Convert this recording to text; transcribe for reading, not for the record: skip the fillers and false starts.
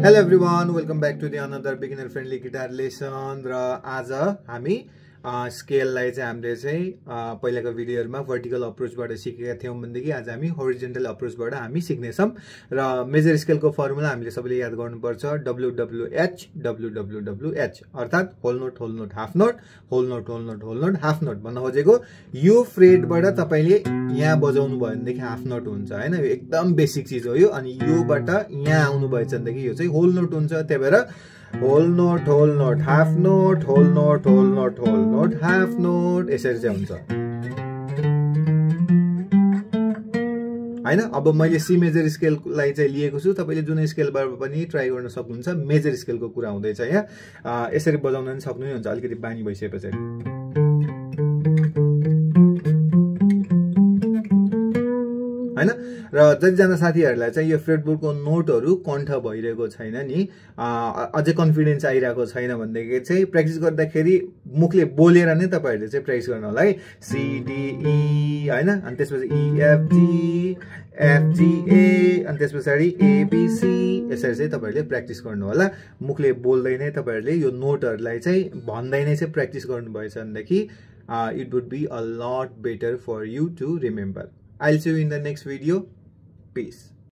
Hello everyone, welcome back to the another beginner friendly guitar lesson. र आज हामी scale लाई चाहिँ हामीले चाहिँ पहिलाको भिडियोहरुमा वर्टिकल अप्रोचबाट सिकेका थियौं भनेदेखि आज हामी होरिजोन्टल अप्रोचबाट हामी सिक्ने छौं र मेजर स्केल को फर्मुला हामीले सबैले याद गर्नुपर्छ WWH WWWH अर्थात whole note half note whole note half note भन्न खोजेको यो फ्रेटबाट तपाईले यहाँ बजाउनु भयो भनेदेखि हाफ नोट हुन्छ हैन यो एकदम बेसिक चीज हो यो अनि योबाट यहाँ आउनु भएछ भनेदेखि यो चाहिँ होल नोट हुन्छ त्यही भएर whole note half note whole note half note यसरी चाहिँ हुन्छ हैन। अब मैले सी मेजर स्केल लाई चाहिँ लिएको छु तपाईले जुन स्केलबाट पनि ट्राई गर्न सक्नुहुन्छ मेजर स्केल को कुरा हुँदैछ यहाँ यसरी बजाउन पनि सक्नु हुन्छ अलिकति बानी भइसकेपछि हैन। र जतिजना साथीहरुलाई चाहिँ यो फ्रेटबोर्ड को नोटहरु कण्ठ भइरहेको छैन नि अझै कन्फिडेन्स आइरहेको छैन भन्दाखेरि चाहिँ प्र्याक्टिस गर्दाखेरि मुखले बोलेर नै तपाईहरुले चाहिँ प्र्याक्टिस गर्नु होला है सी डी ई हैन अनि त्यसपछि ई एफ जी ए अनि त्यसपछि ए बी सी यसरी चाहिँ तपाईहरुले प्र्याक्टिस गर्नु होला मुखले बोल्दै नै तपाईहरुले यो नोटहरुलाई चाहिँ भन्दै नै चाहिँ प्र्याक्टिस गर्नु भएछ भनेदेखि it would be a lot better for you to remember. I'll see you in the next video. Peace.